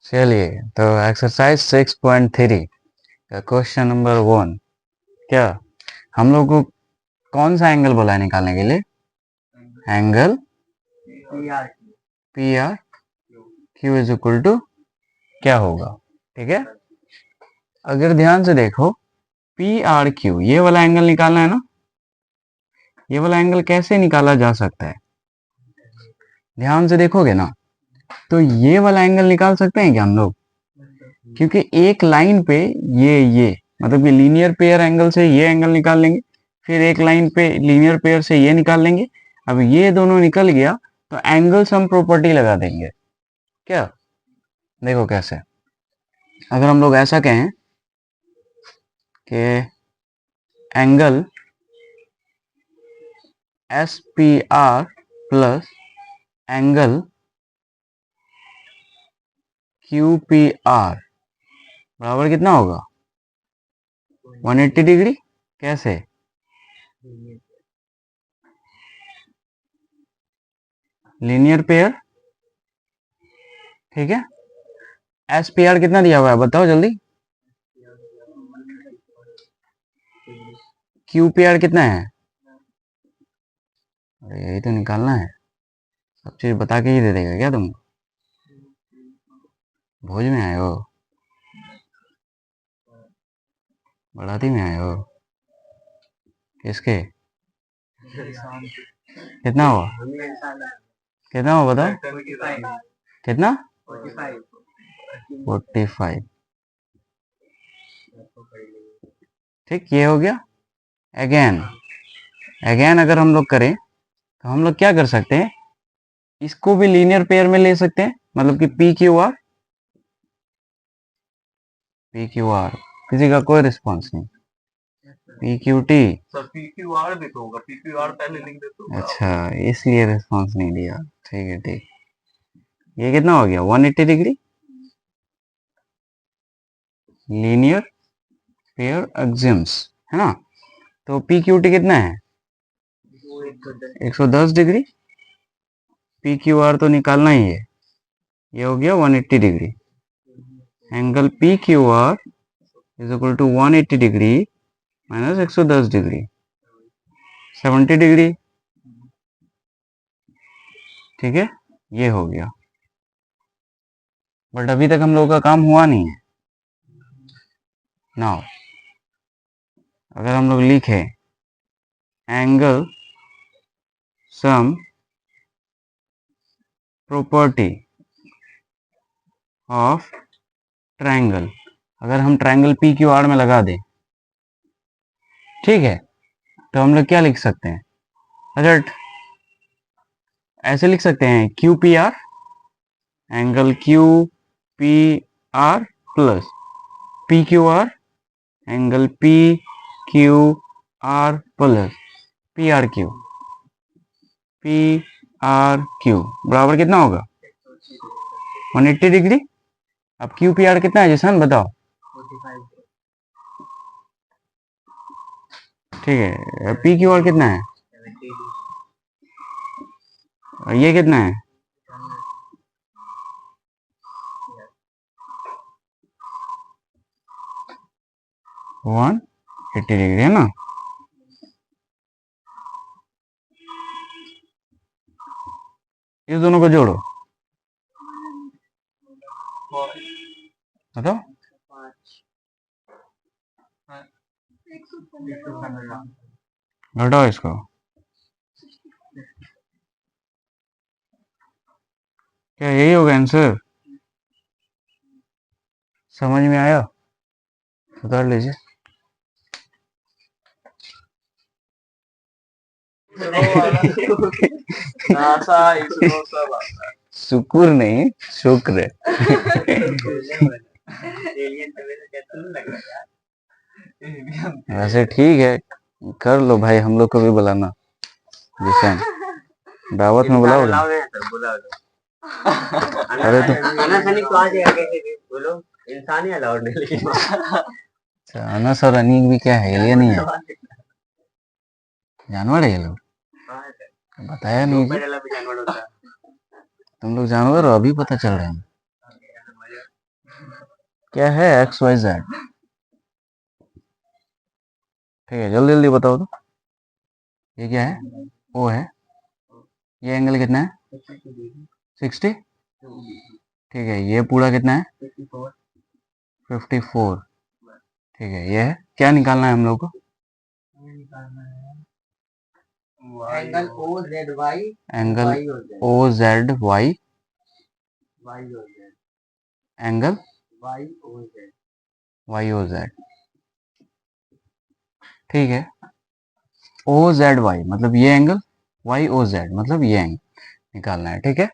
चलिए, तो एक्सरसाइज 6.3 का क्वेश्चन नंबर 1। क्या हम लोग को कौन सा एंगल बोला है निकालने के लिए? Angle P R Q is equal to क्या होगा? ठीक है, अगर ध्यान से देखो, पी आर क्यू ये वाला एंगल निकालना है ना। ये वाला एंगल कैसे निकाला जा सकता है? ध्यान से देखोगे ना, तो ये वाला एंगल निकाल सकते हैं क्या हम लोग? क्योंकि एक लाइन पे ये मतलब कि लीनियर पेयर एंगल से ये एंगल निकाल लेंगे, फिर एक लाइन पे लीनियर पेयर से ये निकाल लेंगे। अब ये दोनों निकल गया तो एंगल सम प्रॉपर्टी लगा देंगे। क्या? देखो कैसे। अगर हम लोग ऐसा कहें कि angle S P R plus angle Q P R बराबर कितना होगा? 180 डिग्री। कैसे? Linear pair. ठीक है, एस पी आर कितना दिया हुआ है बताओ जल्दी। क्यू पी आर कितना है? अरे यही तो निकालना है, सब चीज बता के ही दे देगा क्या तुम? भोज में आए हो, बराती में आए हो? किसके? कितना हुआ? कितना हुआ बताओ? कितना? 45। ठीक, ये हो गया। अगेन अगेन अगर हम लोग करें तो हम लोग क्या कर सकते हैं, इसको भी लीनियर पेयर में ले सकते हैं, मतलब कि P Q are. P Q are, किसी का कोई रिस्पॉन्स नहीं। P Q T, P Q are भी तो होगा, पी क्यू आर पहले लिख दे तो। अच्छा, इसलिए रिस्पॉन्स नहीं दिया। ठीक है, ठीक। ये कितना हो गया? 180 डिग्री लीनियर पेयर एक्सिम्स, है ना। तो पी क्यू टी कितना है? 110 डिग्री। पी क्यू आर तो निकालना ही है। ये हो गया 180 degree. Angle P Q R is equal to 180 degree minus 110 degree, 70 degree. ठीक है, ये हो गया। बट अभी तक हम लोगों का काम हुआ नहीं है। नाउ अगर हम लोग लिखे angle sum property of triangle, अगर हम ट्रायंगल पी क्यू आर में लगा दें, ठीक है, तो हम लोग क्या लिख सकते हैं? अच्छा, ऐसे लिख सकते हैं Q P R, angle Q P R plus P Q are, angle P Q are plus P R Q. P R Q बराबर कितना होगा? 180 डिग्री। अब क्यू पी आर कितना है जिसान बताओ? ठीक है, पी क्यू आर कितना है? और ये कितना है? 180 डिग्री, है ना। इस दोनों को जोड़ो, बताओ। घटाओ इसको। क्या यही होगा आंसर? समझ में आया? उतार लीजिए। शुक्र नहीं, शुक्र। वैसे ठीक है, कर लो भाई, हम लोग को भी बुलाना, जिसान दावत में बुलाओ। अरे तो इंसान ही अलाउड नहीं, लेकिन अच्छा, अनस और अनीक भी क्या है, एलियन नहीं है? जानवर है ये लोग? बताया नहीं जी। तुम लोग जानवर हो, अभी पता चल रहा है। क्या है एक्स वाई जेड, ठीक है जल्दी जल्दी बताओ तो। ये क्या है, ओ है, ये एंगल कितना है 60, ठीक है ये पूरा कितना है 54, ठीक है ये है, क्या निकालना है हम लोग को, angle O Z Y, angle O Z Y, angle Y O Z, Y O Z, ठीक है ओ जेड वाई मतलब ये एंगल, वाई ओ जेड मतलब ये एंगल निकालना है, ठीक है।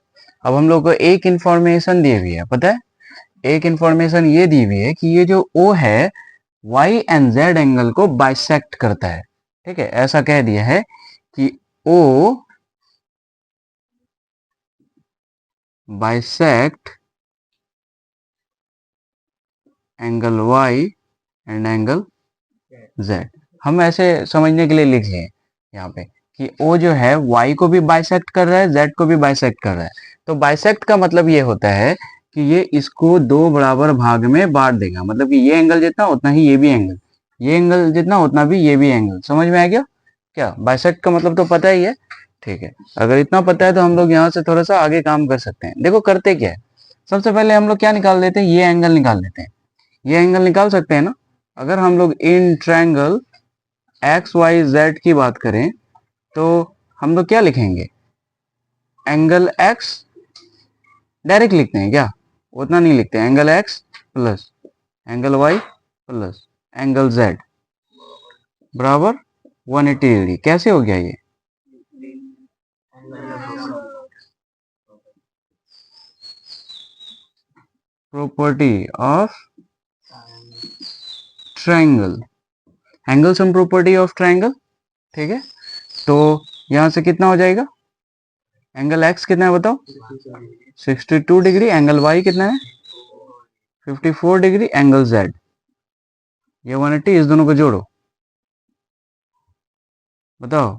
अब हम लोग को एक इंफॉर्मेशन दी हुई है, पता है एक इंफॉर्मेशन ये दी हुई है कि ये जो ओ है वाई एंड जेड एंगल को बाइसेक्ट करता है, ठीक है ऐसा कह दिया है कि O bisect angle Y and angle Z. हम ऐसे समझने के लिए लिख लिए यहाँ पे कि ओ जो है वाई को भी बाइसेक्ट कर रहा है, जेड को भी बाइसेक्ट कर रहा है। तो बाइसेक्ट का मतलब ये होता है कि ये इसको दो बराबर भाग में बांट देगा, मतलब कि ये एंगल जितना उतना ही ये भी एंगल, ये एंगल जितना उतना भी ये भी एंगल। समझ में आ गया क्या, बाइसेक्ट का मतलब तो पता ही है, ठीक है। अगर इतना पता है तो हम लोग यहाँ से थोड़ा सा आगे काम कर सकते हैं। देखो करते क्या है, सबसे पहले हम लोग क्या निकाल लेते हैं, ये एंगल निकाल लेते हैं। ये एंगल निकाल सकते हैं ना, अगर हम लोग in triangle X Y Z की बात करें तो हम लोग क्या लिखेंगे, एंगल एक्स डायरेक्ट लिखते हैं क्या, उतना नहीं लिखते, angle X plus angle Y plus angle Z बराबर 180 डिग्री। कैसे हो गया ये, property of triangle, angle sum property of triangle, ठीक है। तो यहां से कितना हो जाएगा, एंगल एक्स कितना है बताओ 62 डिग्री, एंगल वाई कितना है 54 डिग्री, एंगल जेड ये 180, इस दोनों को जोड़ो बताओ,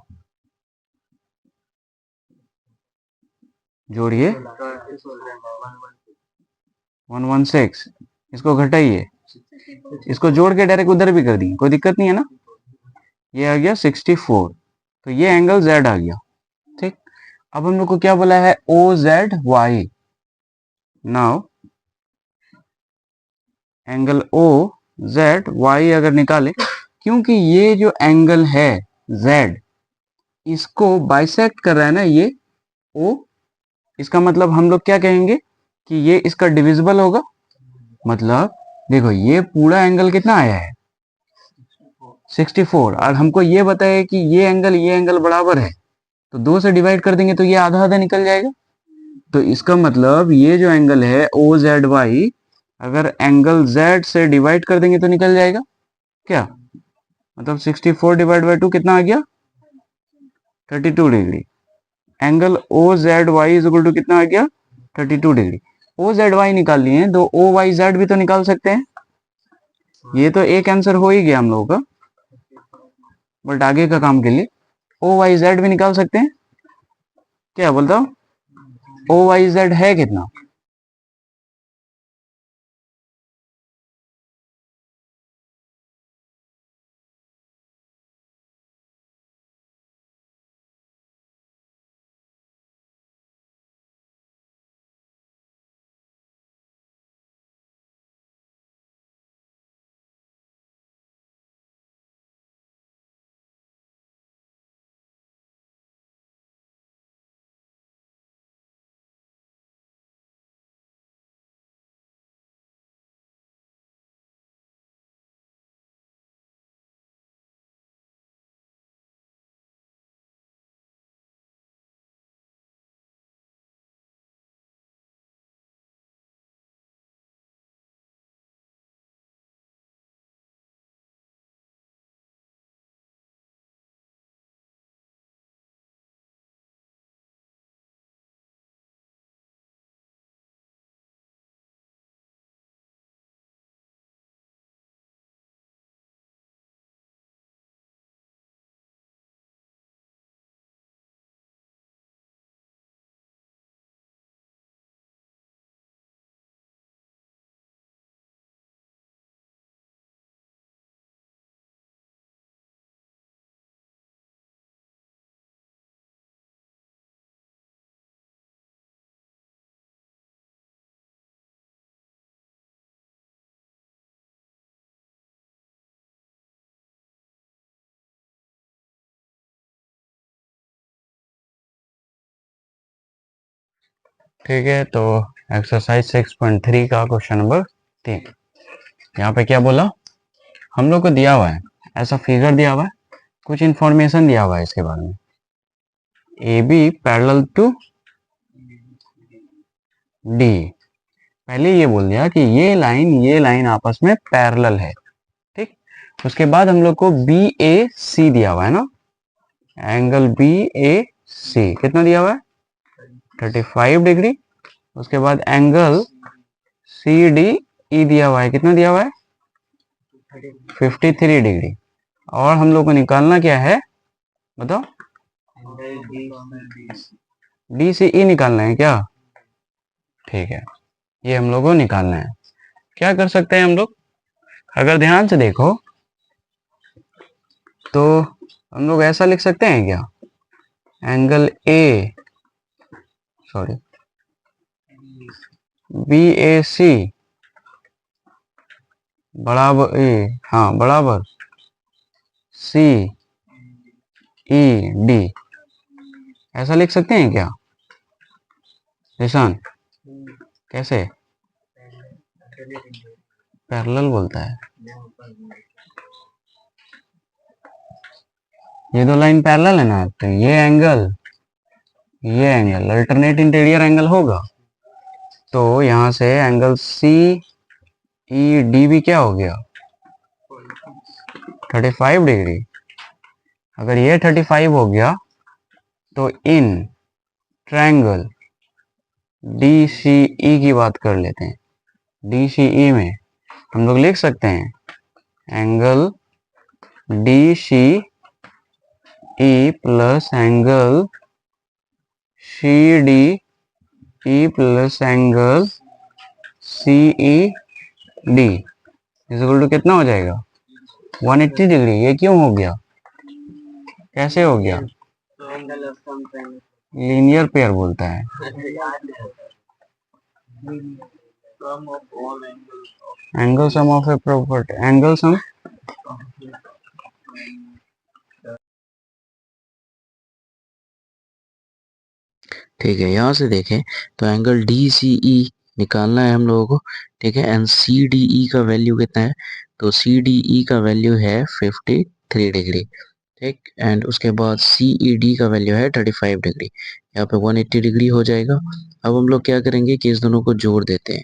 जोड़िए 116, इसको घटाइए, इसको जोड़ के डायरेक्ट उधर भी कर दिए, कोई दिक्कत नहीं है ना। ये आ गया 64, तो ये एंगल जेड आ गया, ठीक। अब हम लोग को क्या बोला है, O Z Y. Now angle O Z Y अगर निकाले, क्योंकि ये जो एंगल है जेड इसको बाइसेक्ट कर रहा है ना ये ओ, इसका मतलब हम लोग क्या कहेंगे कि ये इसका डिविजिबल होगा। मतलब देखो ये पूरा एंगल कितना आया है 64, और हमको ये बताया कि ये एंगल बराबर है, तो दो से डिवाइड कर देंगे तो ये आधा आधा निकल जाएगा। तो इसका मतलब ये जो एंगल है ओ जेड वाई, अगर एंगल जेड से डिवाइड कर देंगे तो निकल जाएगा क्या, मतलब 64 डिवाइड बाई 2 कितना आ गया 32 degree. Angle O Z Y is equal to कितना आ गया 32 डिग्री। ओ जेड वाई निकाल लिए हैं, तो ओ वाई जेड भी तो निकाल सकते हैं, ये तो एक आंसर हो ही गया हम लोगों का, बट आगे का काम के लिए ओ वाई जेड भी निकाल सकते हैं। क्या बोलता हूँ, ओ वाई जेड है कितना, ठीक है, तो एक्सरसाइज 6.3 का क्वेश्चन नंबर 3, यहाँ पे क्या बोला, हम लोग को दिया हुआ है ऐसा फिगर दिया हुआ है, कुछ इंफॉर्मेशन दिया हुआ है इसके बारे में। A B parallel to D, पहले ये बोल दिया कि ये लाइन आपस में पैरेलल है, ठीक। उसके बाद हम लोग को बी ए सी दिया हुआ है ना, एंगल बी ए सी कितना दिया हुआ है 35 डिग्री। उसके बाद एंगल सी डी ई दिया हुआ है, कितना दिया हुआ है 53 डिग्री। और हम लोग को निकालना क्या है बताओ, डी से ई निकालना है क्या, ठीक है, ये हम लोग को निकालना है। क्या कर सकते हैं हम लोग, अगर ध्यान से देखो तो हम लोग ऐसा लिख सकते हैं क्या, एंगल ए सॉरी बी ए सी बराबर बराबर सी ई डी, ऐसा लिख सकते हैं क्या निशान, कैसे, पैरेलल बोलता है, ये दो लाइन पैरेलल है ना, तो ये एंगल अल्टरनेट इंटीरियर एंगल होगा, तो यहां से एंगल सी ई डी भी क्या हो गया 35 डिग्री। अगर ये 35 हो गया तो इन ट्रायंगल डी सी ई की बात कर लेते हैं, डी सी ई में हम लोग लिख सकते हैं angle D C E plus angle C D E plus angle C E D equal to कितना हो जाएगा 180 डिग्री। ये क्यों हो गया, कैसे हो गया, लीनियर पेयर बोलता है। Angle sum of a property, angle sum ठीक है, यहाँ से देखें तो एंगल डी सी ई निकालना है हम लोगों को, ठीक है। एंड सी डी ई का वैल्यू कितना है, तो सी डी ई का वैल्यू है 53 डिग्री, ठीक। एंड उसके बाद सी ई डी का वैल्यू है 35 डिग्री, यहाँ पे 180 डिग्री हो जाएगा। अब हम लोग क्या करेंगे कि इस दोनों को जोड़ देते हैं,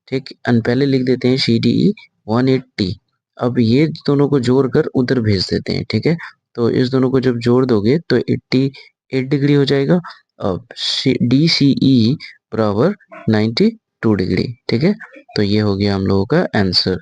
ठीक। एंड पहले लिख देते हैं सी डी ई 180, अब ये दोनों को जोड़ कर उधर भेज देते हैं, ठीक है। तो इस दोनों को जब जोड़ दोगे तो 88 डिग्री हो जाएगा। अब डी सी ई बराबर 92 डिग्री, ठीक है। तो ये हो गया हम लोगों का आंसर।